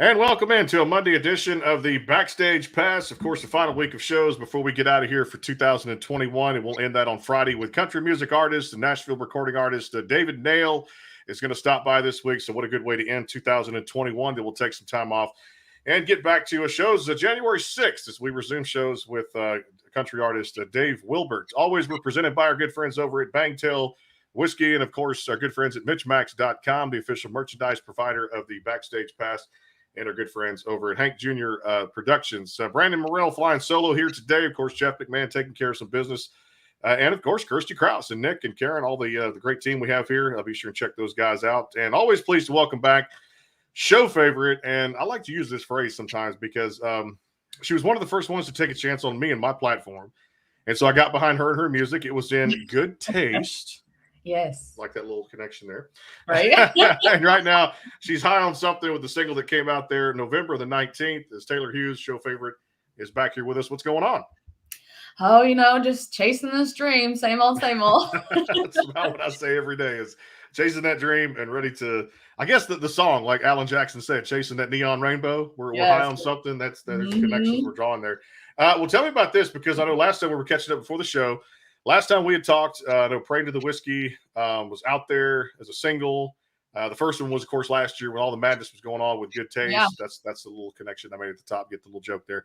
And welcome into a Monday edition of the Backstage Pass. Of course, the final week of shows before we get out of here for 2021. And we'll end that on Friday with country music artist and Nashville recording artist David Nail is going to stop by this week. So what a good way to end 2021. Then we'll take some time off and get back to shows January 6th as we resume shows with country artist Dave Wilbert. Always we're presented by our good friends over at Bangtail Whiskey and, of course, our good friends at MitchMax.com, the official merchandise provider of the Backstage Pass, and our good friends over at Hank Jr. Productions. Brandon Morrell flying solo here today. Of course, Jeff McMahon taking care of some business. And, of course, Kirsty Krause and Nick and Karen, all the great team we have here. I'll be sure and check those guys out. And always pleased to welcome back show favorite. And I like to use this phrase sometimes because she was one of the first ones to take a chance on me and my platform. And so I got behind her and her music. It was in good taste. Yes. Like that little connection there. Right. And right now, she's high on something with the single that came out there November the 19th. As Taylor Hughes, show favorite, is back here with us. What's going on? Oh, just chasing this dream. Same old, same old. That's about what I say every day is chasing that dream and ready to, I guess the song, like Alan Jackson said, chasing that neon rainbow. We're high on something. There's connections we're drawing there. Well, tell me about this because I know last time we were catching up before the show. Last time we had talked, I know Pray to the Whiskey was out there as a single. The first one was, of course, last year when all the madness was going on with Good Taste. Yeah. That's the little connection I made at the top, get the little joke there.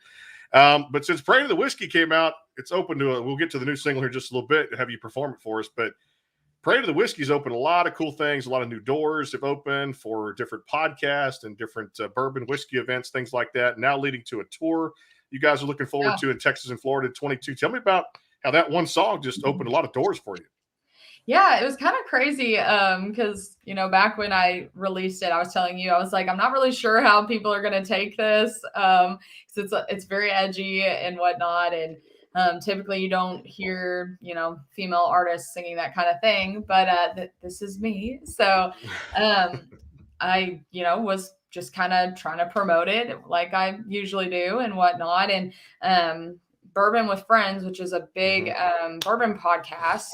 But since Pray to the Whiskey came out, it's open to we'll get to the new single here just a little bit and have you perform it for us. But Pray to the Whiskey's opened a lot of cool things. A lot of new doors have opened for different podcasts and different bourbon whiskey events, things like that. Now leading to a tour you guys are looking forward to in Texas and Florida 22. Tell me about how that one song just opened a lot of doors for you. Yeah, it was kind of crazy because, back when I released it, I was telling you, I was like, I'm not really sure how people are going to take this because it's very edgy and whatnot. And typically you don't hear, female artists singing that kind of thing. But this is me. So I, was just kind of trying to promote it like I usually do and whatnot. And Bourbon with Friends, which is a big bourbon podcast,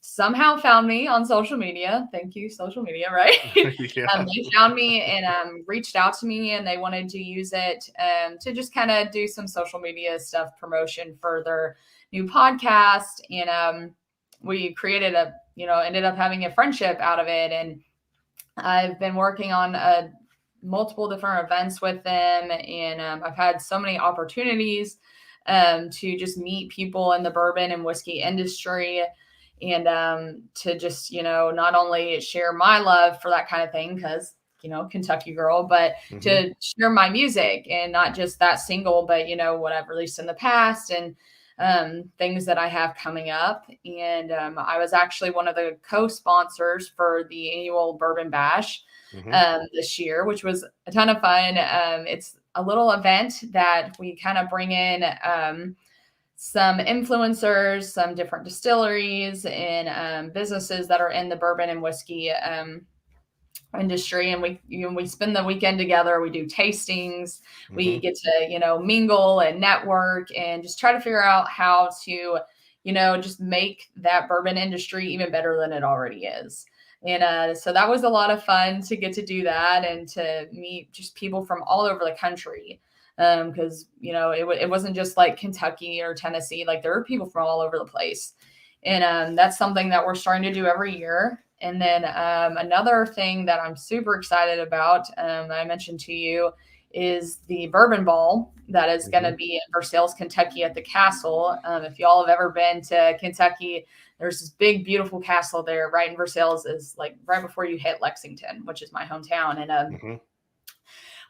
somehow found me on social media. Thank you, social media, right? Yeah. They found me and reached out to me, and they wanted to use it to just kind of do some social media stuff, promotion for their new podcast. And we created ended up having a friendship out of it. And I've been working on multiple different events with them, and I've had so many opportunities to just meet people in the bourbon and whiskey industry, and to just, not only share my love for that kind of thing, because, Kentucky girl, but to share my music and not just that single, but, what I've released in the past and things that I have coming up. And I was actually one of the co-sponsors for the annual Bourbon Bash this year, which was a ton of fun. It's a little event that we kind of bring in some influencers, some different distilleries and businesses that are in the bourbon and whiskey industry. And we spend the weekend together. We do tastings. We get to, mingle and network and just try to figure out how to, just make that bourbon industry even better than it already is. And so that was a lot of fun to get to do that and to meet just people from all over the country. Because, it wasn't just like Kentucky or Tennessee, like there are people from all over the place. And that's something that we're starting to do every year. And then another thing that I'm super excited about, I mentioned to you, is the Bourbon Ball that is going to be in Versailles, Kentucky at the castle. If y'all have ever been to Kentucky, there's this big, beautiful castle there right in Versailles, is like right before you hit Lexington, which is my hometown. And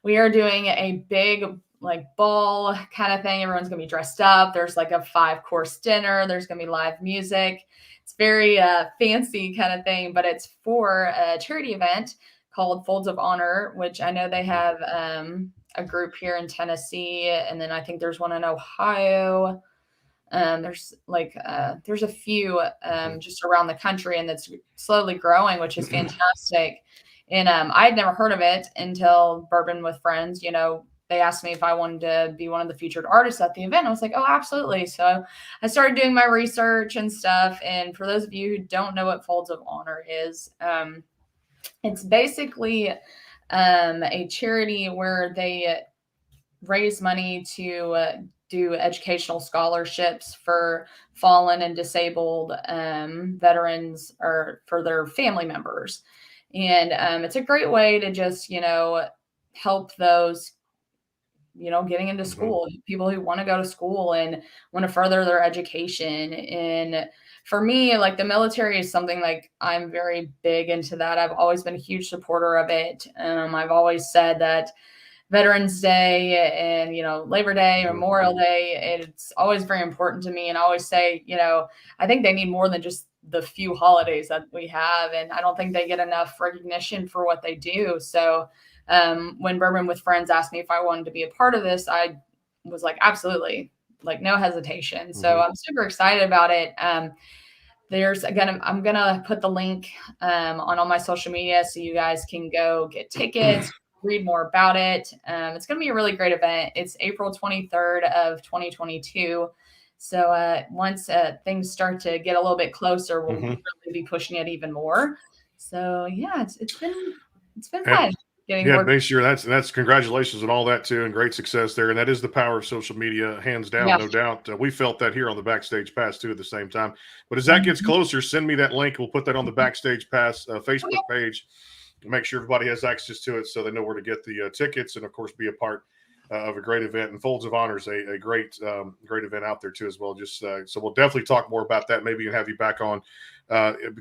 we are doing a big ball kind of thing. Everyone's going to be dressed up. There's like a 5-course dinner. There's going to be live music. It's very fancy kind of thing, but it's for a charity event called Folds of Honor, which I know they have a group here in Tennessee. And then I think there's one in Ohio. There's a few just around the country, and it's slowly growing, which is fantastic. And I had never heard of it until Bourbon with Friends, they asked me if I wanted to be one of the featured artists at the event. I was like, oh, absolutely. So I started doing my research and stuff. And for those of you who don't know what Folds of Honor is, it's basically a charity where they raise money to do educational scholarships for fallen and disabled veterans or for their family members. And it's a great way to just, help those, getting into school, people who want to go to school and want to further their education. And for me, like the military is something like I'm very big into that. I've always been a huge supporter of it. I've always said that Veterans Day and, Labor Day, Memorial Day, it's always very important to me. And I always say, I think they need more than just the few holidays that we have. And I don't think they get enough recognition for what they do. So when Bourbon with Friends asked me if I wanted to be a part of this, I was like, absolutely, like no hesitation. So I'm super excited about it. I'm going to put the link on all my social media so you guys can go get tickets, read more about it. It's going to be a really great event. It's April 23rd of 2022. So once things start to get a little bit closer, we'll really be pushing it even more. So yeah, it's been fun. Make sure that's congratulations on all that too, and great success there. And that is the power of social media, hands down, no doubt. We felt that here on the Backstage Pass too at the same time. But as that gets closer, send me that link. We'll put that on the Backstage Pass Facebook page. Make sure everybody has access to it so they know where to get the tickets, and of course be a part of a great event. And Folds of Honor is a great event out there too as well. Just so we'll definitely talk more about that. Maybe and have you back on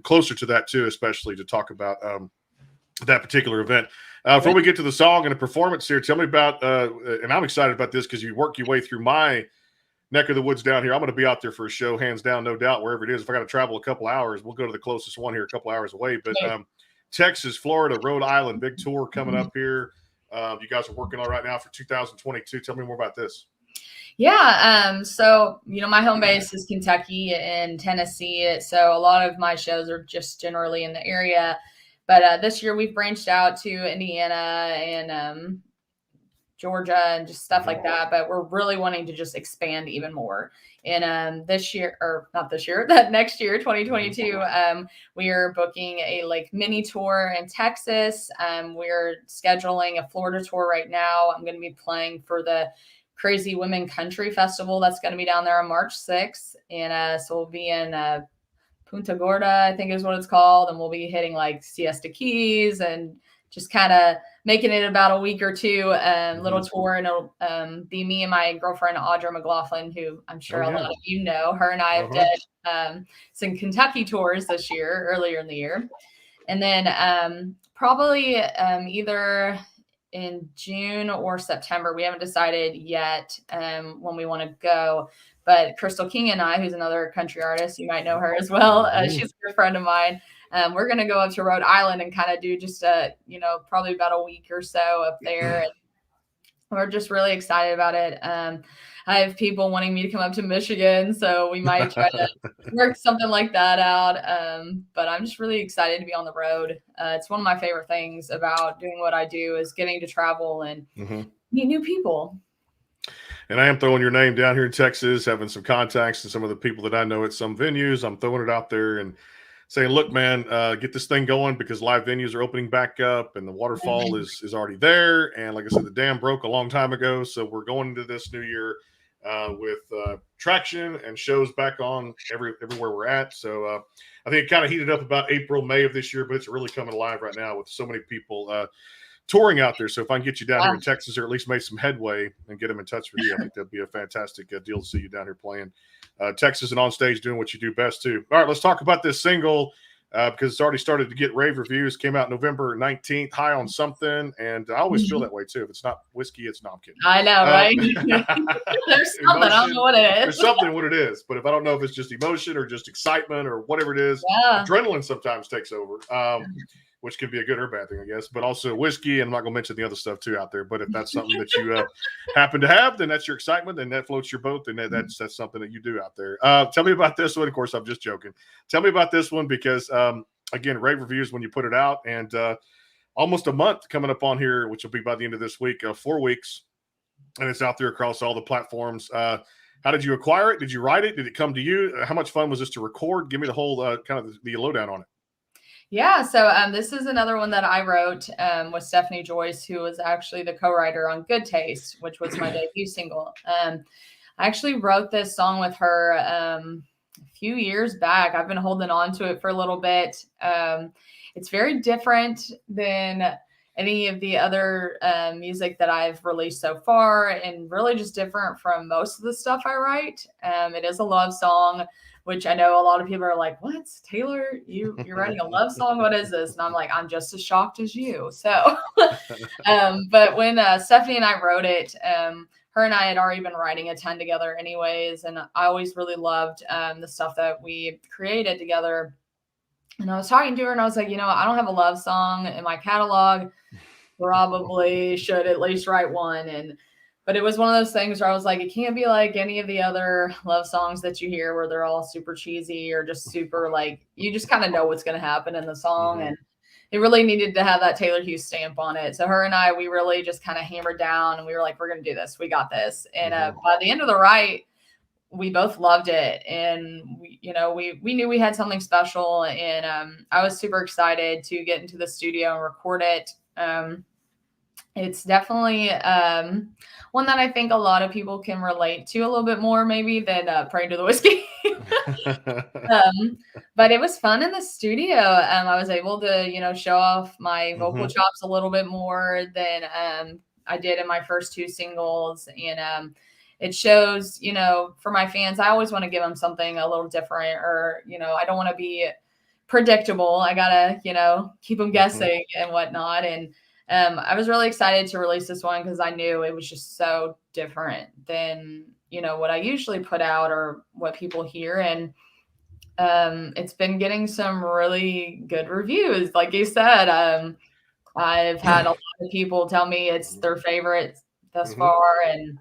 closer to that too, especially to talk about that particular event. Before we get to the song and the performance here, tell me about and I'm excited about this because you work your way through my neck of the woods down here. I'm going to be out there for a show, hands down, no doubt, wherever it is. If I got to travel a couple hours, we'll go to the closest one here a couple hours away. But Texas, Florida, Rhode Island, big tour coming up here. You guys are working on right now for 2022. Tell me more about this. Yeah. So, my home base is Kentucky and Tennessee. So a lot of my shows are just generally in the area. But this year we've branched out to Indiana and Georgia and just stuff like that. But we're really wanting to just expand even more. And next year, 2022, we are booking a mini tour in Texas. We're scheduling a Florida tour right now. I'm going to be playing for the Crazy Women Country Festival that's going to be down there on March 6th. And so we'll be in Punta Gorda, I think is what it's called. And we'll be hitting Siesta Keys and just kind of making it about a week or two, little tour. And it'll be me and my girlfriend, Audra McLaughlin, who I'm sure a lot of you know. Her and I have did some Kentucky tours this year, earlier in the year. And then probably either in June or September, we haven't decided yet when we want to go. But Crystal King and I, who's another country artist, you might know her as well. She's a good friend of mine. We're going to go up to Rhode Island and kind of do just probably about a week or so up there. And we're just really excited about it. I have people wanting me to come up to Michigan, so we might try to work something like that out. But I'm just really excited to be on the road. It's one of my favorite things about doing what I do is getting to travel and meet new people. And I am throwing your name down here in Texas, having some contacts to some of the people that I know at some venues. I'm throwing it out there and saying, look, man, get this thing going because live venues are opening back up and the waterfall is already there. And like I said, the dam broke a long time ago. So we're going into this new year with traction and shows back on everywhere we're at. So I think it kind of heated up about April, May of this year, but it's really coming alive right now with so many people touring out there. So if I can get you down here in Texas or at least make some headway and get them in touch with you, I think that'd be a fantastic deal to see you down here playing Texas and on stage doing what you do best too. All right, let's talk about this single because it's already started to get rave reviews. Came out November 19th, High on Something. And I always feel that way too. If it's not whiskey, it's not. I'm kidding. I know, right? There's something. I don't know what it is. There's something what it is. But if I don't know if it's just emotion or just excitement or whatever it is, adrenaline sometimes takes over. Which can be a good or bad thing, I guess, but also whiskey. And I'm not going to mention the other stuff too out there. But if that's something that you happen to have, then that's your excitement, and that floats your boat. Then that's something that you do out there. Tell me about this one. Of course, I'm just joking. Tell me about this one because, again, rave reviews when you put it out, and almost a month coming up on here, which will be by the end of this week, 4 weeks, and it's out there across all the platforms. How did you acquire it? Did you write it? Did it come to you? How much fun was this to record? Give me the whole kind of the lowdown on it. Yeah, so this is another one that I wrote with Stephanie Joyce, who was actually the co-writer on Good Taste, which was my debut single. I actually wrote this song with her a few years back. I've been holding on to it for a little bit. It's very different than any of the other music that I've released so far, and really just different from most of the stuff I write. It is a love song, which I know a lot of people are like, "What, Taylor? You're writing a love song? What is this?" And I'm like, "I'm just as shocked as you." So, but when Stephanie and I wrote it, her and I had already been writing a ton together, anyways, and I always really loved the stuff that we created together. And I was talking to her, and I was like, I don't have a love song in my catalog. Probably should at least write one. But it was one of those things where I was like, it can't be like any of the other love songs that you hear where they're all super cheesy or just super like, you just kind of know what's going to happen in the song. Mhm. And it really needed to have that Taylor Hughes stamp on it. So her and I, we really just kind of hammered down, and we were like, we're going to do this. We got this. And by the end of the write, we both loved it, and we knew we had something special, and I was super excited to get into the studio and record it. It's definitely one that I think a lot of people can relate to a little bit more maybe than Praying to the Whiskey. But it was fun in the studio. I was able to, show off my vocal chops a little bit more than I did in my first two singles. And it shows, for my fans, I always want to give them something a little different, or, I don't want to be predictable. I gotta, keep them guessing and whatnot. And I was really excited to release this one because I knew it was just so different than, what I usually put out or what people hear. And it's been getting some really good reviews. Like you said, I've had a lot of people tell me it's their favorite thus far, and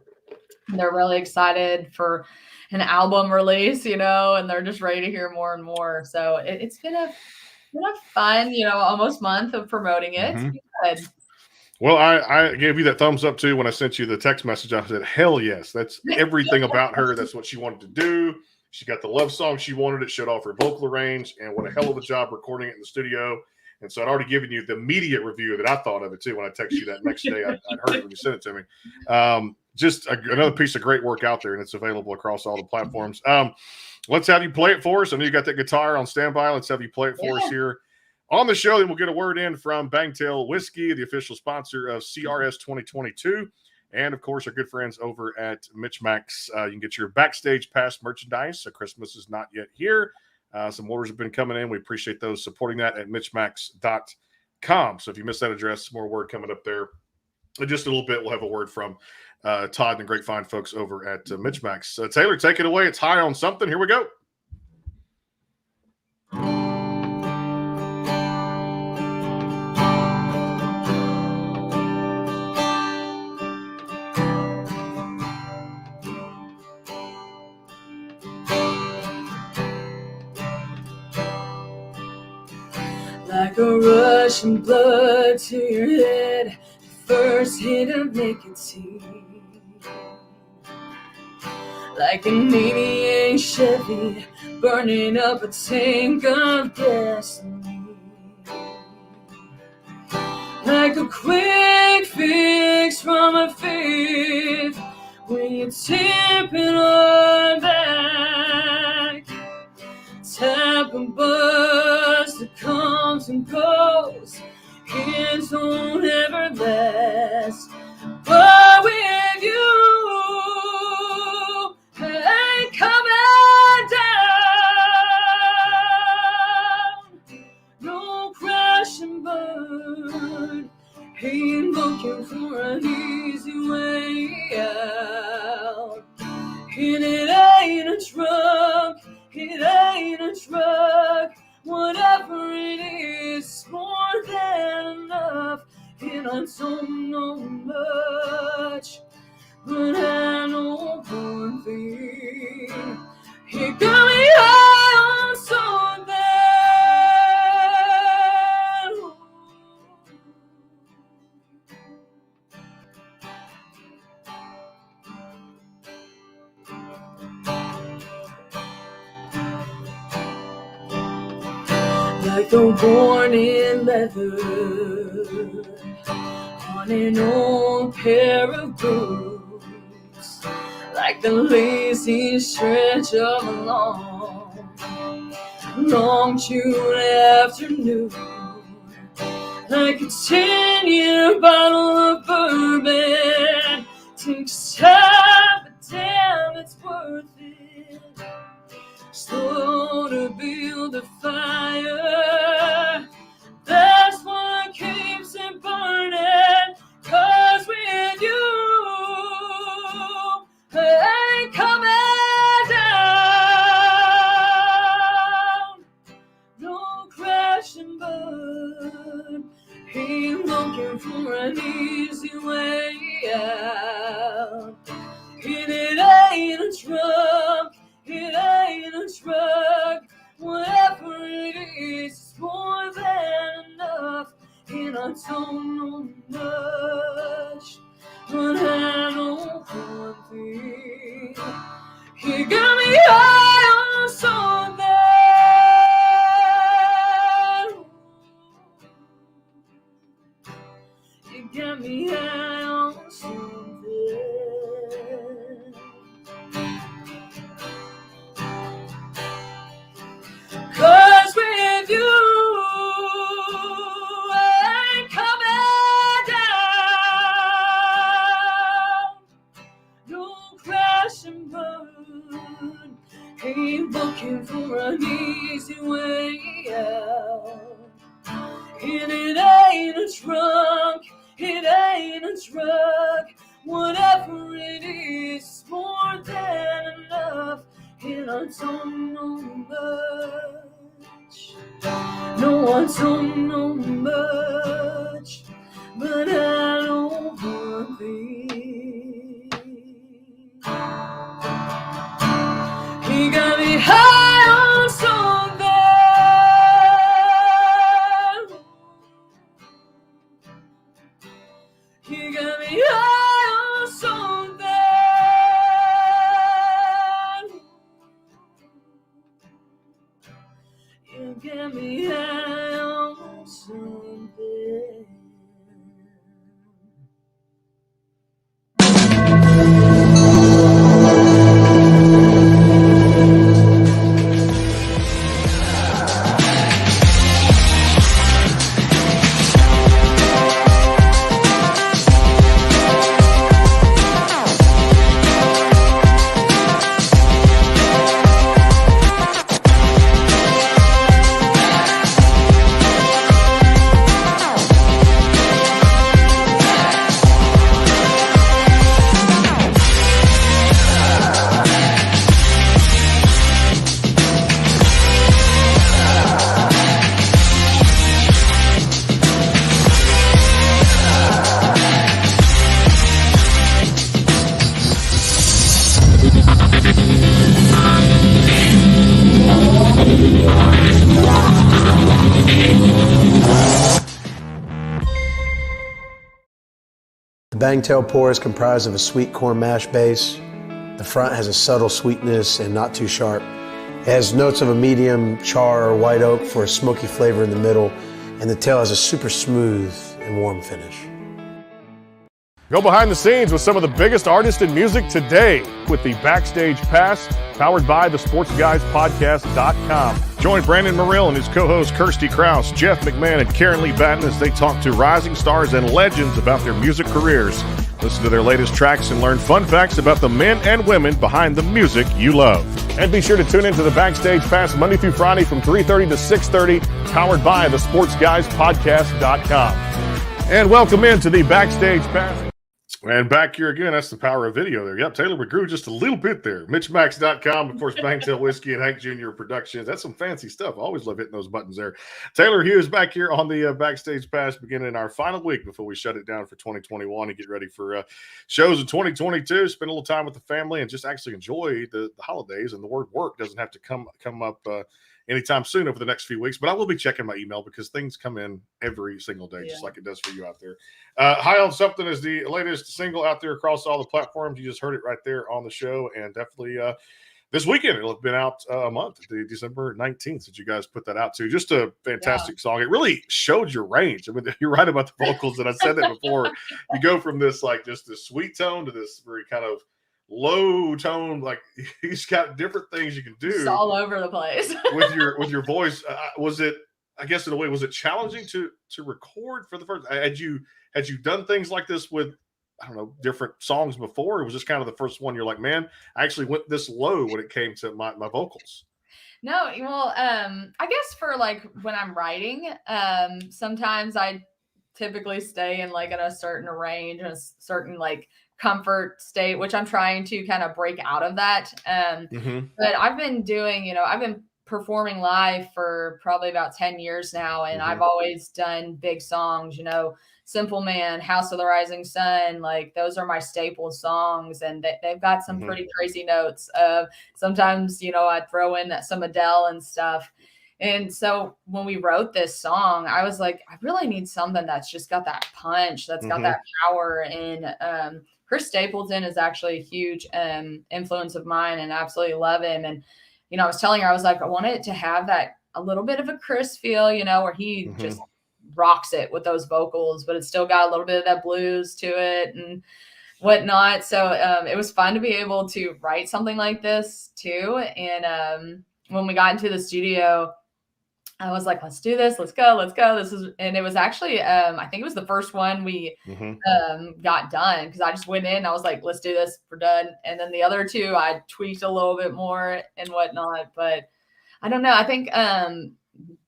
they're really excited for an album release, and they're just ready to hear more and more. So it's been a fun, almost month of promoting it. It's been good. Well, I gave you that thumbs up too when I sent you the text message. I said, hell yes, that's everything about her. That's what she wanted to do. She got the love song she wanted. It showed off her vocal range, and what a hell of a job recording it in the studio. And so I'd already given you the immediate review that I thought of it too when I texted you that next day. I'd heard it when you sent it to me. Just another piece of great work out there, and it's available across all the platforms. Let's have you play it for us. I know you got that guitar on standby. Let's have you play it for us here on the show. Then we'll get a word in from Bangtail Whiskey, the official sponsor of CRS 2022. And, of course, our good friends over at Mitch Max. You can get your Backstage Pass merchandise. So Christmas is not yet here. Some orders have been coming in. We appreciate those supporting that at mitchmax.com. So if you missed that address, more word coming up there. In just a little bit, we'll have a word from Todd and the great fine folks over at Mitch Max. Taylor, take it away. It's High on Something. Here we go. Like a rushing blood to your head, the first hit of nicotine. Like an 88 Chevy burning up a tank of gasoline. Like a quick fix from a faith when you're tipping on back. Tap and buzz that comes and goes, hands don't ever last. But with you, I ain't coming down. No crash and burn, ain't looking for an easy way out. And it ain't a drug, it ain't a drug. Whatever it is, more than enough. And I don't know much, but I know one thing. You got me high on something. like the worn in leather on an old pair of boots, like the lazy stretch of a long June afternoon, like a 10-year bottle of bourbon. Takes time, but damn, it's worth it. Slow to build a fire, that's what keeps it burning. 'Cause with you, I ain't coming down. No crash and burn, ain't looking for an easy way out. And it ain't a drug, it ain't a drug. Whatever it is, it's more than enough. And I don't know much, but I know one thing. You got me high on something. You got me high on something. 'Cause with you, I ain't coming down. No crash and burn, ain't looking for an easy way out. And it ain't a drug, it ain't a drug. Whatever it is, it's more than enough. And I don't know much, no, I don't know much, but I know one thing. He got me high on something. He got me high on something. You got me high on something. The Bangtail pour is comprised of a sweet corn mash base. The front has a subtle sweetness and not too sharp. It has notes of a medium char or white oak for a smoky flavor in the middle, and the tail has a super smooth and warm finish. Go behind the scenes with some of the biggest artists in music today with the Backstage Pass, powered by the SportsGuysPodcast.com. Join Brandon Morrill and his co-hosts Kirsty Krause, Jeff McMahon, and Karen Lee Batten as they talk to rising stars and legends about their music careers. Listen to their latest tracks and learn fun facts about the men and women behind the music you love. And be sure to tune into the Backstage Pass Monday through Friday from 3:30 to 6:30, powered by the SportsGuysPodcast.com. And welcome into the Backstage Pass. And back here again, that's the power of video there. Yep, Taylor, we grew just a little bit there. MitchMax.com, of course, Bangtail Whiskey and Hank Jr. Productions. That's some fancy stuff. I always love hitting those buttons there. Taylor Hughes back here on the Backstage Pass, beginning our final week before we shut it down for 2021 and get ready for shows in 2022. Spend a little time with the family and just actually enjoy the holidays. And the word work doesn't have to come up anytime soon over the next few weeks, but I will be checking my email because things come in every single day, just like it does for you out there. High on Something is the latest single out there across all the platforms. You just heard it right there on the show, and definitely this weekend. It'll have been out a month, December 19th, that you guys put that out too. Just a fantastic song. It really showed your range. I mean, you're right about the vocals, and I said that before. You go from this like just this sweet tone to this very kind of low tone. Like he's got different things you can do. It's all over the place with your voice. Was it? I guess in a way, was it challenging to record for the first? Had you done things like this with, I don't know, different songs before? Or was this kind of the first one you're like, man, I actually went this low when it came to my vocals? No, well, I guess for like when I'm writing, sometimes I typically stay in like in a certain range, a certain like comfort state, which I'm trying to kind of break out of that. But I've been doing, I've been performing live for probably about 10 years now. And I've always done big songs, Simple Man, House of the Rising Sun, like those are my staple songs. And they've got some pretty crazy notes. Sometimes, I'd throw in some Adele and stuff. And so when we wrote this song, I was like, I really need something that's just got that punch, that's got that power. And Chris Stapleton is actually a huge influence of mine, and I absolutely love him. And I was telling her, I was like, I want it to have that a little bit of a Chris feel, where he just rocks it with those vocals, but it's still got a little bit of that blues to it and whatnot. So it was fun to be able to write something like this too. And when we got into the studio, I was like, let's do this. Let's go. And it was actually, I think it was the first one we got done, because I just went in. I was like, let's do this. We're done. And then the other two, I tweaked a little bit more and whatnot. But I don't know. I think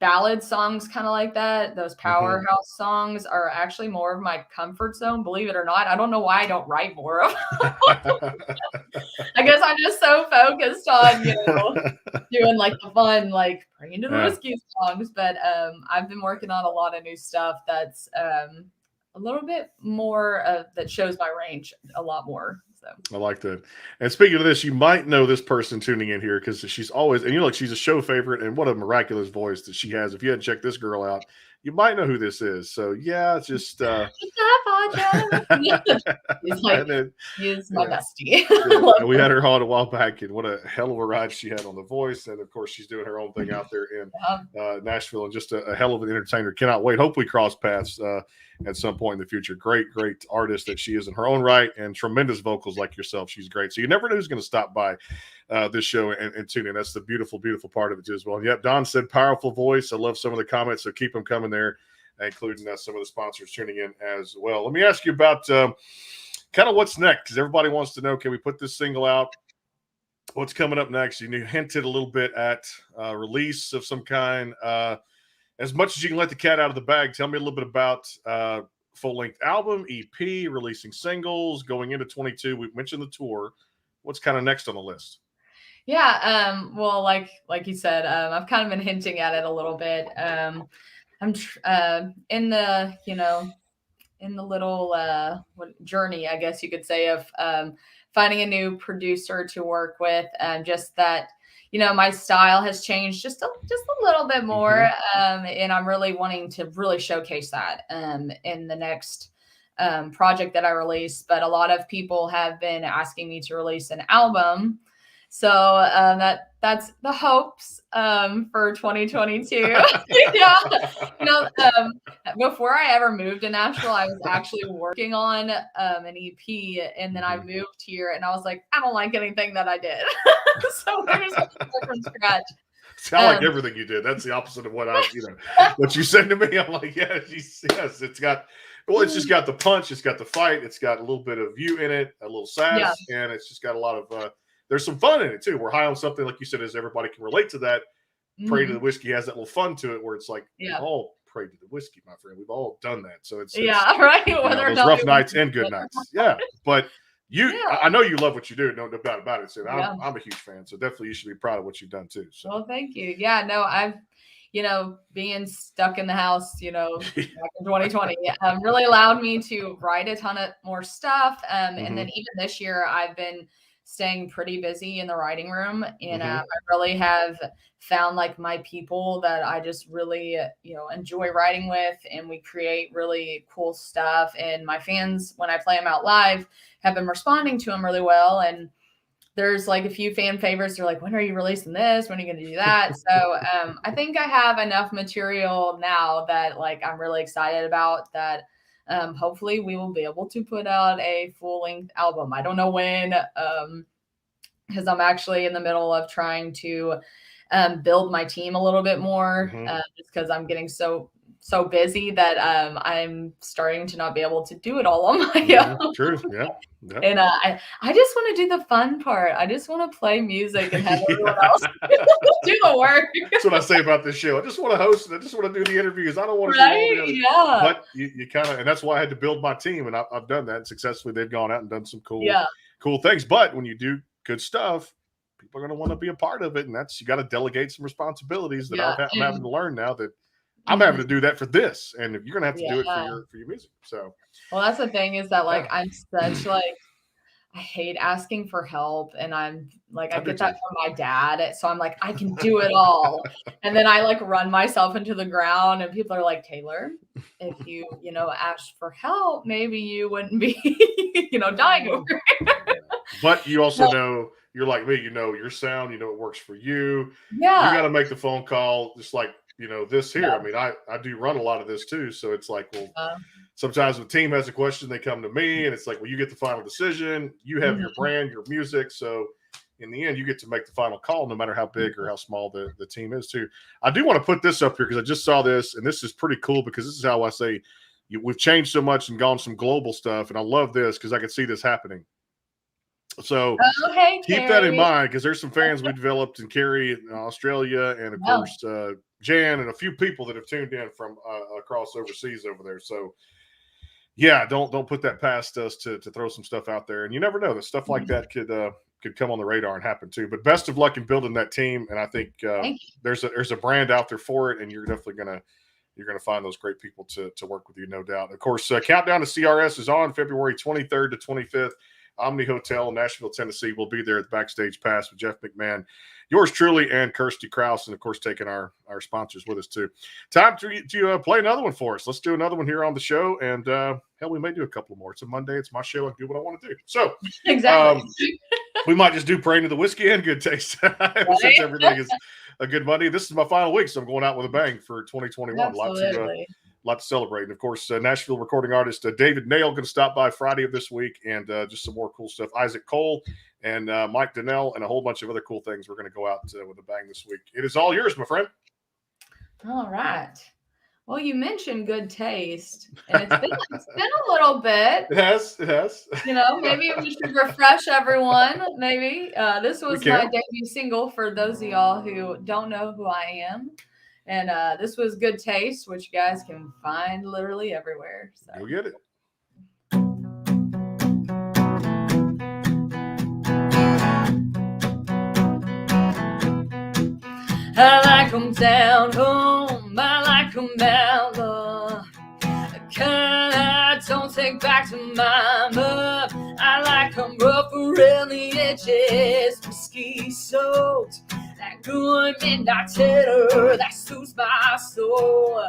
ballad songs kind of like that, those powerhouse songs are actually more of my comfort zone, believe it or not. I don't know why I don't write more of them. I guess I'm just so focused on, doing like the fun, like Praying to the Whiskey songs. But I've been working on a lot of new stuff that's a little bit more that shows my range a lot more. So. I like that. And speaking of this, you might know this person tuning in here, because she's always, and she's a show favorite, and what a miraculous voice that she has. If you hadn't checked this girl out, you might know who this is. So yeah, it's just he's my bestie. We had her on a while back, and what a hell of a ride she had on The Voice. And of course, she's doing her own thing out there in Nashville, and just a hell of an entertainer. Cannot wait. Hope we cross paths at some point in the future. Great artist that she is in her own right, and tremendous vocals like yourself. She's great. So you never know who's going to stop by this show and tune in. That's the beautiful part of it too as well. And yep, Don said powerful voice. I love some of the comments, so keep them coming there, including some of the sponsors tuning in as well. Let me ask you about kind of what's next, because everybody wants to know, can we put this single out? What's coming up next? You hinted a little bit at release of some kind. As much as you can let the cat out of the bag, tell me a little bit about full-length album, EP, releasing singles, going into 22. We mentioned the tour. What's kind of next on the list? Yeah, well, like you said, I've kind of been hinting at it a little bit. I'm in the little journey, I guess you could say, of finding a new producer to work with, and just that. My style has changed just a little bit more. And I'm really wanting to really showcase that in the next project that I release. But a lot of people have been asking me to release an album. So that's the hopes for 2022. Yeah. Before I ever moved to Nashville, I was actually working on an EP, and then I moved here, and I was like, I don't like anything that I did. So we're just starting from scratch. I like everything you did. That's the opposite of what what you said to me. I'm like, yes, it's got, it's just got the punch, it's got the fight, it's got a little bit of you in it, a little sass, and it's just got a lot of there's some fun in it too. We're high on something, like you said, as everybody can relate to that. Pray to the Whiskey has that little fun to it, where it's like, we all pray to the whiskey, my friend. We've all done that. So it's right. Those rough nights and good nights. Yeah. But I know you love what you do. No doubt about it. So I'm a huge fan. So definitely you should be proud of what you've done too. So. Well, thank you. Yeah, no, I've, being stuck in the house, back in 2020, really allowed me to write a ton of more stuff. And then even this year, I've been staying pretty busy in the writing room, and I really have found like my people that I just really enjoy writing with, and we create really cool stuff. And my fans, when I play them out live, have been responding to them really well. And there's like a few fan favorites. They're like, when are you releasing this? When are you going to do that? So I think I have enough material now that like I'm really excited about that. Hopefully we will be able to put out a full length album. I don't know when, because I'm actually in the middle of trying to build my team a little bit more, just because I'm getting so busy that I'm starting to not be able to do it all on my own. True. Yeah. Yep. And I just want to do the fun part. I just want to play music and have everyone else do the work. That's what I say about this show. I just want to host it. I just want to do the interviews. I don't want to Right? do all the other. Yeah. But you kind of, and that's why I had to build my team, and I've done that successfully. They've gone out and done some cool things. But when you do good stuff, people are going to want to be a part of it, and that's, you got to delegate some responsibilities that I'm having to learn now that I'm having to do that for this, and you're going to have to do it for your music. So, well, that's the thing is that like I'm such like, I hate asking for help, and I'm like, I get that from my dad, so I'm like, I can do it all, and then I like run myself into the ground, and people are like, Taylor, if you asked for help, maybe you wouldn't be dying over it. But you also know, you're like me, you know your sound, you know what works for you. Yeah, you got to make the phone call, just like this here. I mean, I do run a lot of this too, so it's like, well, sometimes the team has a question, they come to me, and it's like, well, you get the final decision, you have your brand, your music, so in the end you get to make the final call, no matter how big or how small the team is too. I do want to put this up here because I just saw this, and this is pretty cool, because this is how I say we've changed so much and gone some global stuff, and I love this because I can see this happening. So keep that in mind, because there's some fans we developed in Cary, Australia, and of course Jan and a few people that have tuned in from across overseas over there. So yeah, don't put that past us to throw some stuff out there, and you never know that stuff like that could come on the radar and happen too. But best of luck in building that team, and I think there's a brand out there for it, and you're definitely gonna find those great people to work with you, no doubt. Of course, countdown to CRS is on February 23rd to 25th. Omni Hotel, Nashville, Tennessee. We'll be there at the Backstage Pass with Jeff McMahon, yours truly, and Kirsty Krause, and of course taking our sponsors with us too. Time to play another one for us. Let's do another one here on the show, and hell, we may do a couple more. It's a Monday. It's my show. I can do what I want to do. So exactly. We might just do Praying to the Whiskey and Good Taste since everything is a good Monday. This is my final week, so I'm going out with a bang for 2021. Absolutely. Lot to celebrate. And of course, Nashville recording artist David Nail going to stop by Friday of this week, and just some more cool stuff. Isaac Cole and Mike Donnell and a whole bunch of other cool things. We're going to go out with a bang this week. It is all yours, my friend. All right. Well, you mentioned good taste, and it's been a little bit. It has. Maybe we should refresh everyone. Maybe this was my debut single for those of y'all who don't know who I am. And this was Good Taste, which you guys can find literally everywhere. So go get it. I like them down home, I like them down low. Kind I don't take back to mama. I like them rough around the edges, whiskey soaked. That good midnight terror that soothes my soul.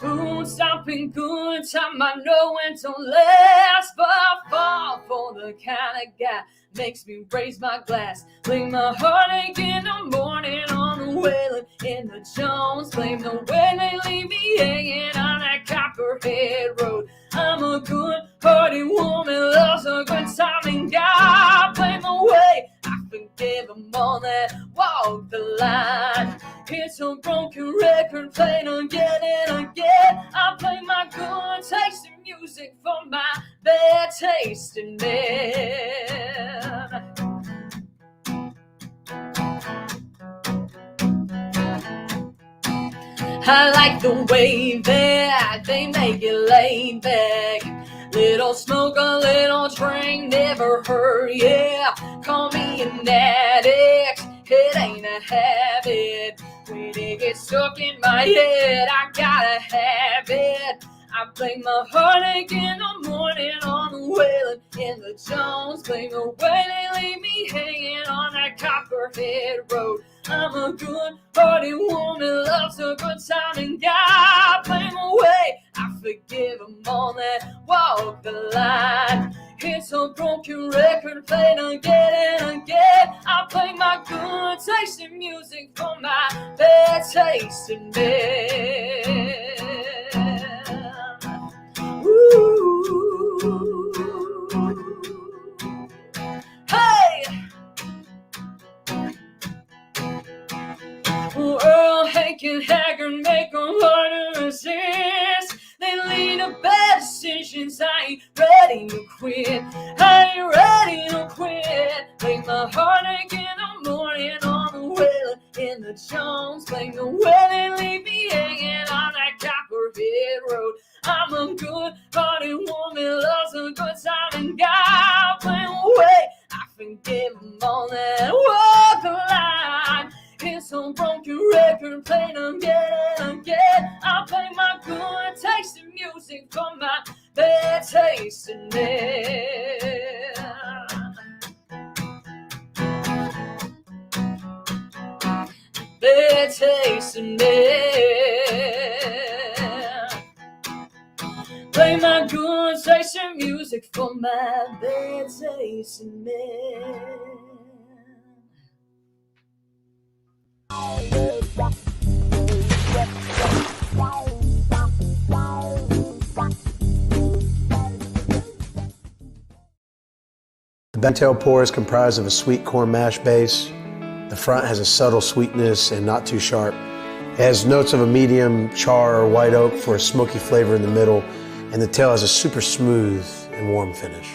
Moon stomping good time, I know it don't last, but I fall for the kind of guy makes me raise my glass. Blame my heartache in the morning on the wailing in the Jones. Blame the way they leave me hanging on that Copperhead Road. I'm a good-hearted woman, loves a good time, and God blame the way I forgive them all that walk the line. It's a broken record played again and again. I play my good taste in music for my bad taste in men. I like the way that they make it laid back. Little smoke, a little drink, never hurt, yeah. Call me an addict, it ain't a habit. When it gets stuck in my head, I gotta have it. I blame my heartache in the morning on the wailing in the Jones. Blame the way they leave me hanging on that Copperhead Road. I'm a good-hearted woman, loves a good time, and God blame the way I forgive them all that walk the line. It's a broken record played again and again. I play my good taste in music for my bad taste in men. Ooh. Hey! Earl, Hank, and Haggard make them hard to resist. They lead to bad decisions. I ain't ready to quit. I ain't ready to quit. Make my heart ache in the morning on the wheel in the Jones. Play the wedding, leave me hanging on that Copperhead Road. I'm a good-hearted woman, loves a good time, and God went away. I forgive them all that walk the line. It's a broken record playing again and again. I play my good taste in music for my bad taste in men. Bad taste in men. Play my good taste in music for my bad taste in men. The Bangtail pour is comprised of a sweet corn mash base. The front has a subtle sweetness and not too sharp. It has notes of a medium char or white oak for a smoky flavor in the middle, and the tail has a super smooth and warm finish.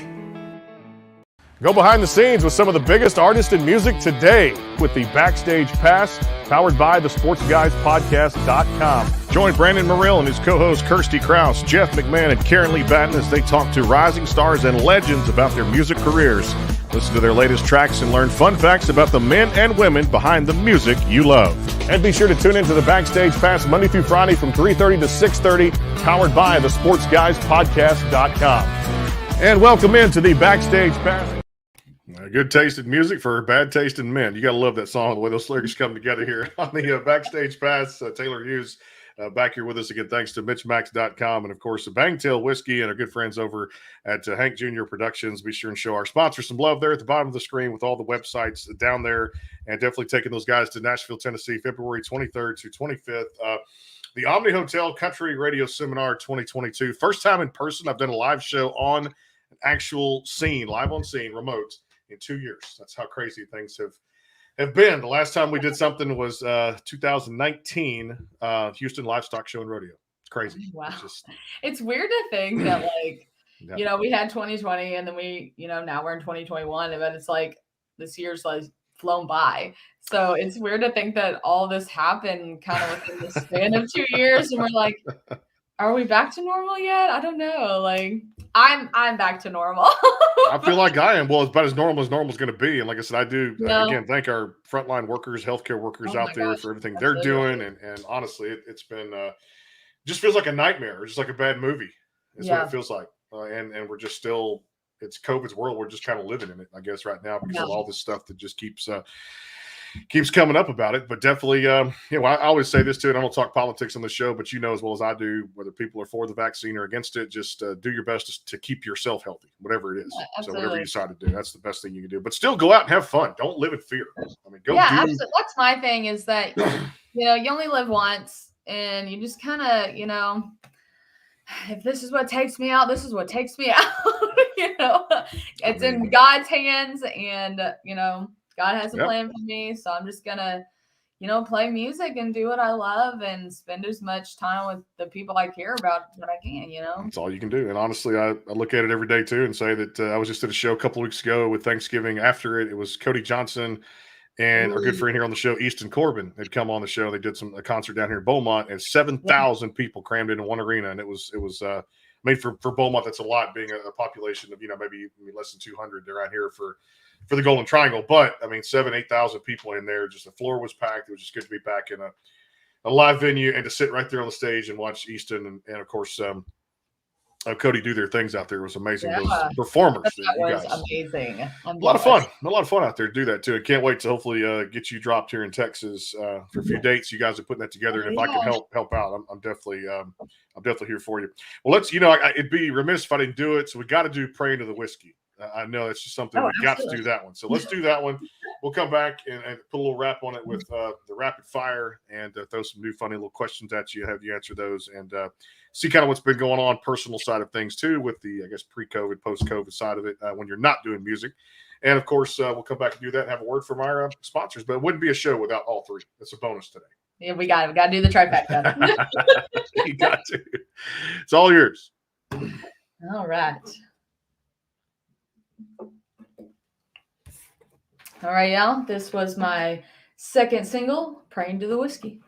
Go behind the scenes with some of the biggest artists in music today with the Backstage Pass, powered by the SportsGuysPodcast.com. Join Brandon Morrill and his co-hosts Kirsty Krause, Jeff McMahon, and Karen Lee Batten as they talk to rising stars and legends about their music careers. Listen to their latest tracks and learn fun facts about the men and women behind the music you love. And be sure to tune into the Backstage Pass Monday through Friday from 3:30 to 6:30, powered by the SportsGuysPodcast.com. And welcome into the Backstage Pass. Good taste in music for bad taste in men. You got to love that song, the way those lyrics come together here on the Backstage Pass. Taylor Hughes back here with us again, thanks to MitchMax.com and, of course, the Bangtail Whiskey and our good friends over at Hank Jr. Productions. Be sure and show our sponsors some love there at the bottom of the screen with all the websites down there, and definitely taking those guys to Nashville, Tennessee, February 23rd to 25th. The Omni Hotel Country Radio Seminar 2022. First time in person. I've done a live show on an actual scene, live on scene, remote, in 2 years. That's how crazy things have been. The last time we did something was 2019 Houston Livestock Show and Rodeo. It's crazy. Wow. It's weird to think that, like, Yeah. you know, we had 2020 and then we, you know, now we're in 2021, but it's like this year's like flown by. So it's weird to think that all this happened kind of within the span of 2 years, and we're like, are we back to normal yet? I don't know. Like, I'm back to normal. I feel like I am. Well, it's about as normal is going to be. And like I said, I do, again, thank our frontline workers, healthcare workers out there for everything they're doing. And honestly, it's been, just feels like a nightmare. It's just like a bad movie. It's what it feels like. And we're just still, it's COVID's world. We're just kind of living in it, I guess, right now because of all this stuff that just keeps coming up about it. But definitely, I always say this too, and I don't talk politics on the show, but you know as well as I do, whether people are for the vaccine or against it, just do your best to keep yourself healthy, whatever it is. So whatever you decide to do, that's the best thing you can do. But still go out and have fun. Don't live in fear. I mean, absolutely. That's my thing is that, you know, you only live once, and you just kind of, you know, if this is what takes me out, this is what takes me out. You know, it's in God's hands, and, you know, God has a plan for me, so I'm just gonna, you know, play music and do what I love and spend as much time with the people I care about that I can, you know. That's all you can do. And honestly, I look at it every day too and say that I was just at a show a couple of weeks ago with Thanksgiving. After it was Cody Johnson and our good friend here on the show, Easton Corbin, had come on the show. They did a concert down here in Beaumont, and 7,000 people crammed into one arena, and it was made for Beaumont. That's a lot, being a population of, you know, maybe less than 200 around here for the Golden Triangle. But I mean, 8,000 people in there. Just the floor was packed. It was just good to be back in a live venue and to sit right there on the stage and watch Easton and of course Cody do their things out there. It was amazing. Those performers. That was amazing. A lot of fun out there to do that too. I can't wait to hopefully get you dropped here in Texas for a few dates. You guys are putting that together, and if I can help out, I'm definitely here for you. Well, let's, you know, it'd be remiss if I didn't do it. So we got to do "Praying to the Whiskey." I know it's just something we got to do that one. So let's do that one. we'll come back and put a little wrap on it with the rapid fire and throw some new funny little questions at you, have you answer those, and see kind of what's been going on personal side of things too, with the, I guess, pre-COVID, post-COVID side of it when you're not doing music. And of course, we'll come back and do that and have a word from our sponsors, but it wouldn't be a show without all three. That's a bonus today. Yeah, we got to do the trifecta. You got to. It's all yours. All right. All right, y'all. This was my second single, Praying to the Whiskey.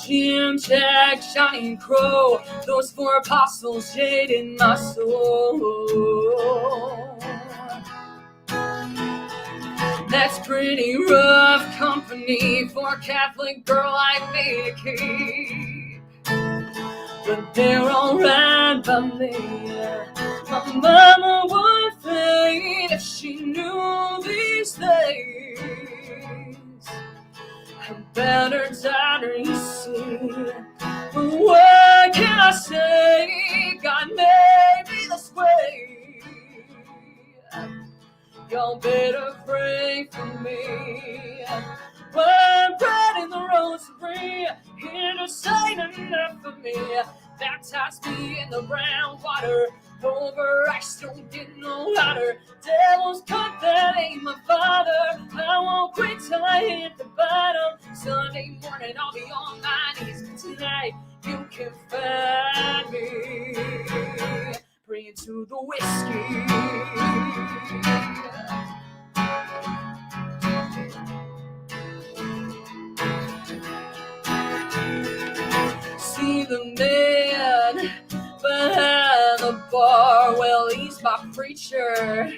Jim, Jack, Johnny, and Crow, those four apostles jaded my soul. That's pretty rough company for a Catholic girl like me to keep. But they're alright by me. My mama would faint if she knew these things. I'm better daughter, you see. But what can I say? God made me this way. Y'all better pray for me. When bread in the rosary, here to say enough for me. Baptize me in the brown water. Over ice, don't get no hotter. Devil's cut, that ain't my father. I won't quit till I hit the bottom. Sunday morning, I'll be on my knees. Tonight, you can find me praying to the whiskey. See the man behind the bar, well, he's my preacher.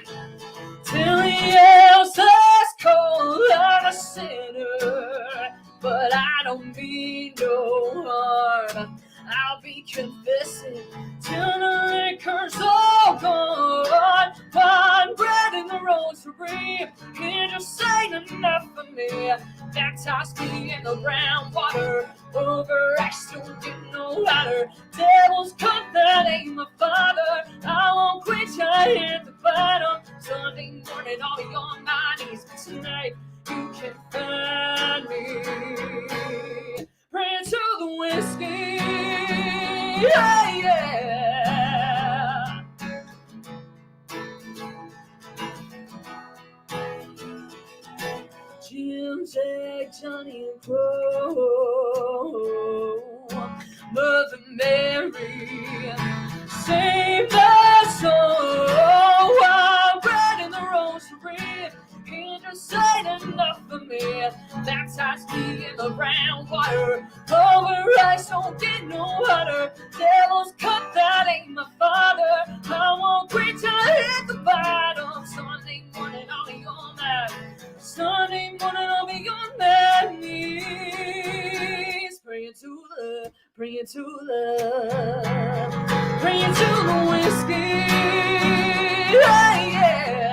Till he yells, let's call I'm a sinner. But I don't mean no harm. I'll be confessing till the liquor's all gone. One bread in the rosary, it just ain't enough for me. Baptize me in the brown water. Over ice, don't get no hotter. Devil's cut, that ain't my father. I won't quit till I hit the bottom. Sunday morning, I'll be on my knees. Tonight, you can find me praying to the whiskey. Yeah, yeah. Jim, Jack, Johnny, and Crow, Mother Mary, save my soul. I'm bread in the rosary, it just ain't enough for me. Baptize me in the brown water. Over ice, don't get no hotter. Devil's cut, that ain't my father. I won't quit till I hit the bottom. Sunday morning, I'll be on that. Sunday morning, I'll be on my knees. Praying to the praying to the whiskey. Yeah, yeah.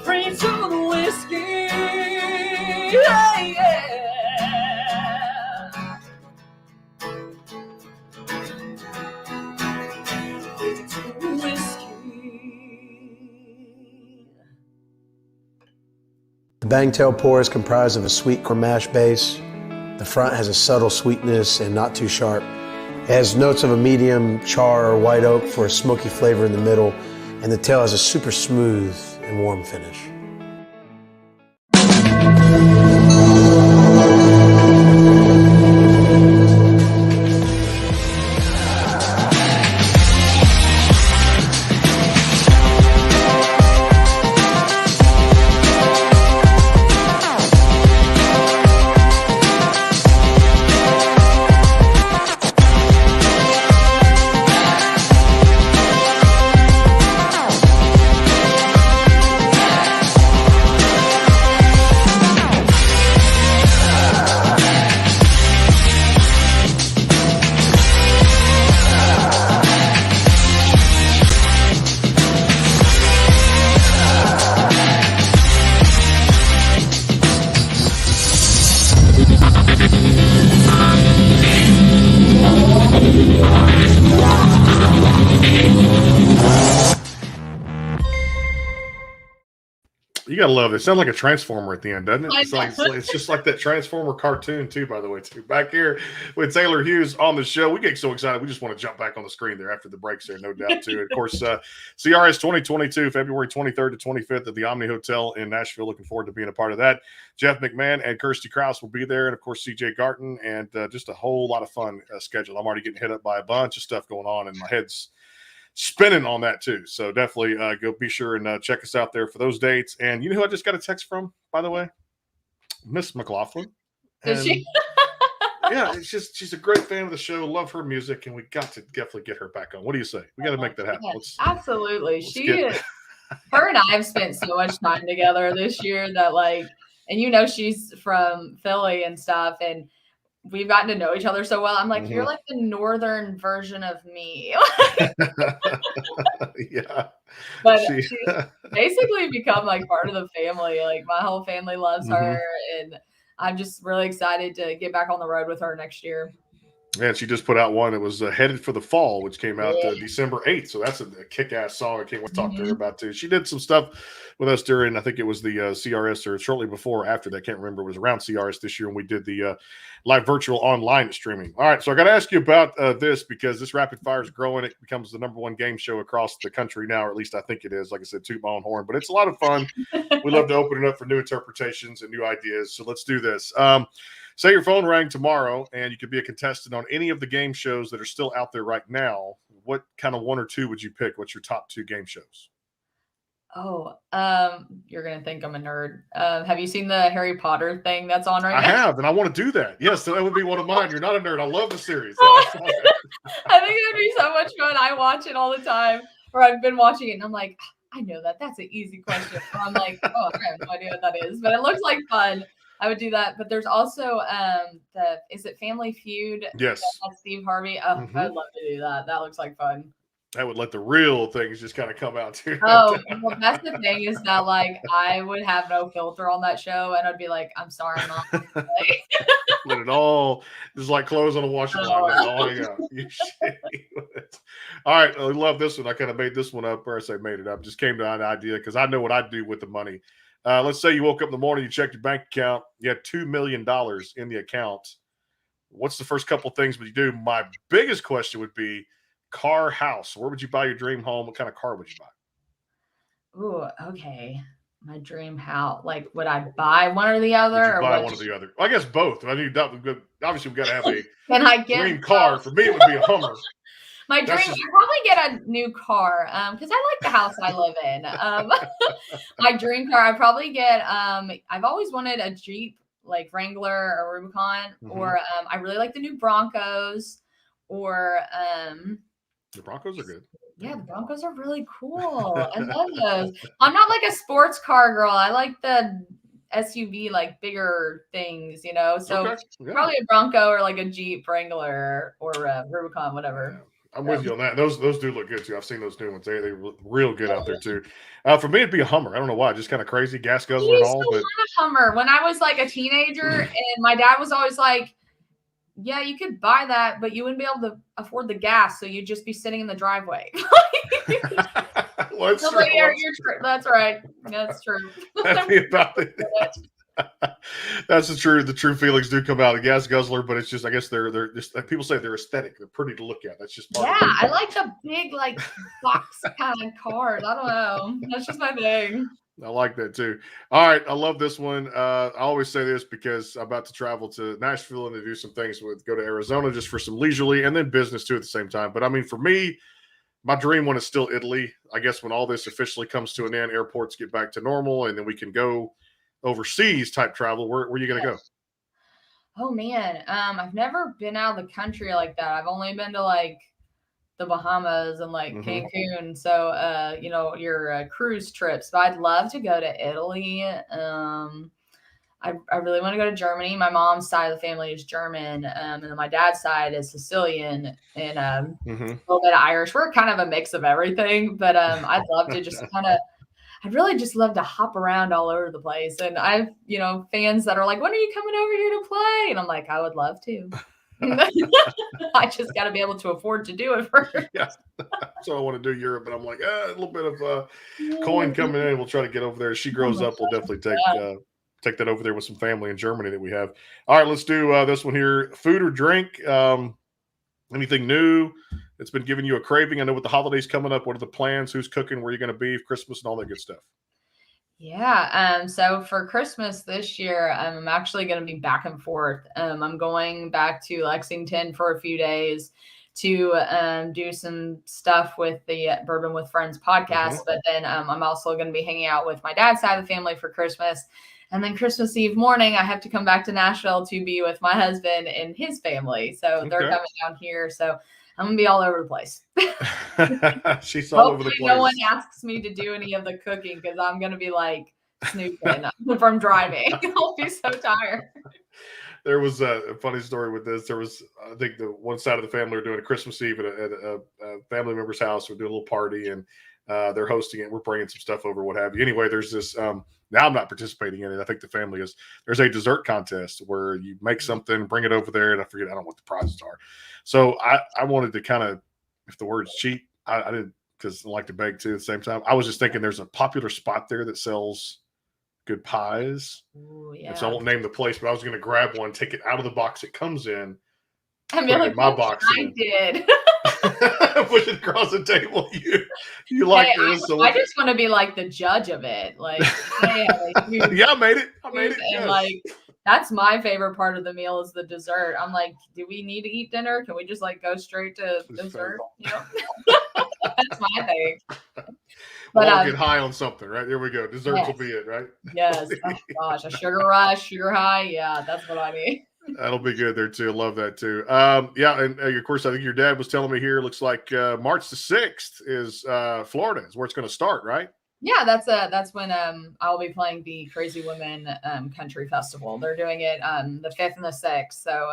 Praying to the whiskey. Yeah, yeah. Praying to the whiskey. The Bangtail pour is comprised of a sweet corn mash base. The front has a subtle sweetness and not too sharp. It has notes of a medium char or white oak for a smoky flavor in the middle, and the tail has a super smooth and warm finish. You gotta love it. It sounds like a transformer at the end, doesn't it? I It's just like that Transformer cartoon too. By the way, too. Back here with Taylor Hughes on the show, we get so excited. We just want to jump back on the screen there after the breaks there, no doubt too. And of course, CRS 2022, February 23rd to 25th at the Omni Hotel in Nashville. Looking forward to being a part of that. Jeff McMahon and Kirsty Krause will be there, and of course CJ Garton, and just a whole lot of fun scheduled. I'm already getting hit up by a bunch of stuff going on, and my head's spinning on that too. So definitely go be sure and check us out there for those dates. And you know who I just got a text from, by the way? Miss McLaughlin. Did she? Yeah, it's just she's a great fan of the show. Love her music, and we got to definitely get her back on. What do you say? We got to make that happen. Yes, absolutely. Her and I have spent so much time together this year that and she's from Philly and stuff, and we've gotten to know each other so well. I'm like, you're like the northern version of me. Yeah. But she's basically become like part of the family. Like my whole family loves her, and I'm just really excited to get back on the road with her next year. And she just put out one. It was Headed for the Fall, which came out December 8th. So that's a kick-ass song. I can't wait to talk to her about too. She did some stuff with us during, I think it was the CRS or shortly before or after that. I can't remember. It was around CRS this year when we did the live virtual online streaming. All right. So I got to ask you about this because this rapid fire is growing. It becomes the #1 game show across the country now, or at least I think it is. Like I said, toot my own horn, but it's a lot of fun. We love to open it up for new interpretations and new ideas. So let's do this. Say your phone rang tomorrow and you could be a contestant on any of the game shows that are still out there right now. What kind of one or two would you pick? What's your top 2 game shows? Oh, you're going to think I'm a nerd. Have you seen the Harry Potter thing that's on right now? I have, and I want to do that. Yes, so that would be one of mine. You're not a nerd. I love the series. I think it would be so much fun. I watch it all the time, or I've been watching it, and I'm like, I know that. That's an easy question. So I'm like, I have no idea what that is, but it looks like fun. I would do that. But there's also is it Family Feud? Yes. That's Steve Harvey. Oh, I'd love to do that. That looks like fun. That would let the real things just kind of come out too. Oh, well, that's the thing is that I would have no filter on that show, and I'd be like, I'm sorry, Mom. Let it all just like clothes on a washing line. All right, I love this one. I kind of made this one up, or I say made it up. Just came to an idea because I know what I'd do with the money. Let's say you woke up in the morning, you checked your bank account, you had $2 million in the account. What's the first couple things would you do? My biggest question would be car, house. Where would you buy your dream home? What kind of car would you buy? Ooh, okay. My dream house. Would I buy one or the other? Would you buy one or the other? I guess both. I mean, obviously we got to have a Can I get dream car. For me, it would be a Hummer. My dream, I'd probably get a new car because I like the house I live in. My dream car, I'd probably get, I've always wanted a Jeep, like Wrangler or Rubicon, or I really like the new Broncos, or the Broncos are good. Yeah, the Broncos are really cool. I love those. I'm not like a sports car girl. I like the SUV, like bigger things, So probably a Bronco or like a Jeep Wrangler or Rubicon, whatever. Yeah. I'm with you on that. Those do look good too. I've seen those new ones. They look real good out there too. For me, it'd be a Hummer. I don't know why. Just kind of crazy, gas guzzler and all. But a Hummer when I was like a teenager, and my dad was always like, "Yeah, you could buy that, but you wouldn't be able to afford the gas, so you'd just be sitting in the driveway." Well, that's true. That's right. That's true. That'd be about it. That's the true feelings do come out. The gas guzzler, but it's just, I guess they're just, people say they're aesthetic. They're pretty to look at. That's just part of it. I like the big box kind of cars. I don't know. That's just my thing. I like that too. All right, I love this one. I always say this because I'm about to travel to Nashville and to do some things go to Arizona just for some leisurely and then business too at the same time. But I mean, for me, my dream one is still Italy. I guess when all this officially comes to an end, airports get back to normal, and then we can go overseas type travel. Where are you going to go? Oh man, I've never been out of the country like that. I've only been to the Bahamas and Cancun. So your cruise trips. But I'd love to go to Italy. I really want to go to Germany. My mom's side of the family is German, and then my dad's side is Sicilian and a little bit of Irish. We're kind of a mix of everything. But I'd love to just I'd really just love to hop around all over the place. And I've, fans that are like, when are you coming over here to play? And I'm like, I would love to. I just got to be able to afford to do it first. Yeah, so I want to do Europe, but I'm like, a little bit of coin coming in. We'll try to get over there. As she grows up, we'll definitely take that over there with some family in Germany that we have. All right, let's do this one here. Food or drink? Anything new that's been giving you a craving? I know with the holidays coming up, what are the plans? Who's cooking? Where are you going to be? Christmas and all that good stuff. Yeah. So for Christmas this year, I'm actually going to be back and forth. I'm going back to Lexington for a few days to do some stuff with the Bourbon with Friends podcast. But then I'm also going to be hanging out with my dad's side of the family for Christmas. And then Christmas Eve morning, I have to come back to Nashville to be with my husband and his family. So they're coming down here. So I'm going to be all over the place. She's all over the place. No one asks me to do any of the cooking because I'm going to be like snooping from driving. I'll be so tired. There was a funny story with this. There was, I think, the one side of the family were doing a Christmas Eve at a family member's house. We're doing a little party, and they're hosting it. We're bringing some stuff over, what have you. Anyway, there's this. Now I'm not participating in it. I think the family is. There's a dessert contest where you make something, bring it over there, and I don't know what the prizes are. So I wanted to kind of, if the word's cheap, I didn't, because I like to bake too at the same time. I was just thinking there's a popular spot there that sells good pies. Ooh, yeah. And so I won't name the place, but I was going to grab one, take it out of the box it comes in, I mean, like, my box. I did. Push it across the table. You like this? So I just want to be like the judge of it. Like, hey, yeah, I made it. And yes. Like, that's my favorite part of the meal is the dessert. I'm like, do we need to eat dinner? Can we just like go straight to dessert? You know? That's my thing. But I'll get high on something, right? There we go. Desserts will be it, right? Yes. Oh gosh, a sugar rush, sugar high. Yeah, that's what I need. That'll be good there too. I love that too. Yeah, and of course, I think your dad was telling me here. Looks like March the 6th is Florida is where it's going to start, right? Yeah, that's when I'll be playing the Crazy Women Country Festival. They're doing it the 5th and the 6th. So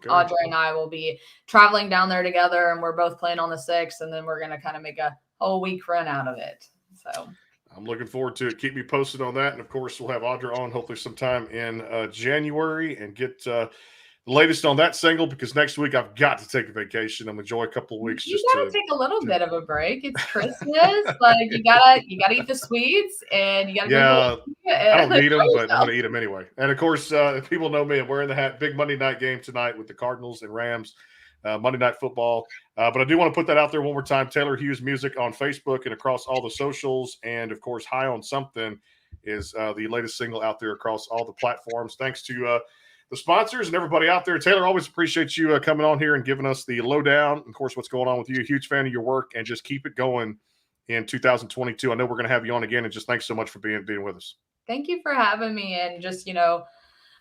Audrey and I will be traveling down there together, and we're both playing on the 6th, and then we're going to kind of make a whole week run out of it. So I'm looking forward to it. Keep me posted on that. And of course, we'll have Audra on hopefully sometime in January and get the latest on that single, because next week I've got to take a vacation. I'm enjoy a couple of weeks. You gotta take a little bit of a break. It's Christmas. Like you gotta eat the sweets, and you gotta I don't need them, but I'm gonna eat them anyway. And of course, if people know me, I'm wearing the hat. Big Monday night game tonight with the Cardinals and Rams. Monday Night Football. But I do want to put that out there one more time. Taylor Hughes Music on Facebook and across all the socials. And, of course, High on Something is the latest single out there across all the platforms. Thanks to the sponsors and everybody out there. Taylor, always appreciate you coming on here and giving us the lowdown. Of course, what's going on with you. Huge fan of your work, and just keep it going in 2022. I know we're going to have you on again, and just thanks so much for being with us. Thank you for having me, and just,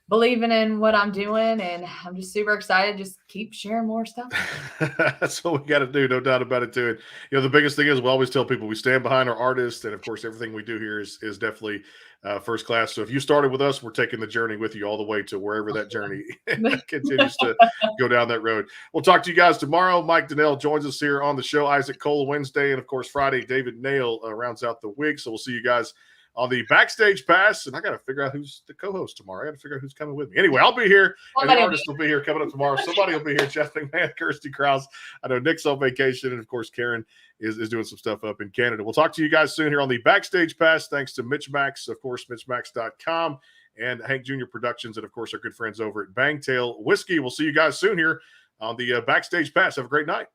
believing in what I'm doing, and I'm just super excited. Just keep sharing more stuff. That's what we got to do, no doubt about it too. And the biggest thing is we always tell people we stand behind our artists, and of course everything we do here is definitely first class. So if you started with us, we're taking the journey with you all the way to wherever that journey continues to go down that road. We'll talk to you guys tomorrow. Mike Donnell joins us here on the show. Isaac Cole Wednesday, and of course Friday David Nail rounds out the week. So we'll see you guys on the Backstage Pass, and I got to figure out who's the co-host tomorrow. I got to figure out who's coming with me. Anyway, I'll be here, and the artist will be here coming up tomorrow. Somebody will be here. Jeff McMahon, Kirsty Krause. I know Nick's on vacation, and of course, Karen is doing some stuff up in Canada. We'll talk to you guys soon here on the Backstage Pass. Thanks to Mitch Max, of course, MitchMax.com, and Hank Jr. Productions, and of course, our good friends over at Bangtail Whiskey. We'll see you guys soon here on the Backstage Pass. Have a great night.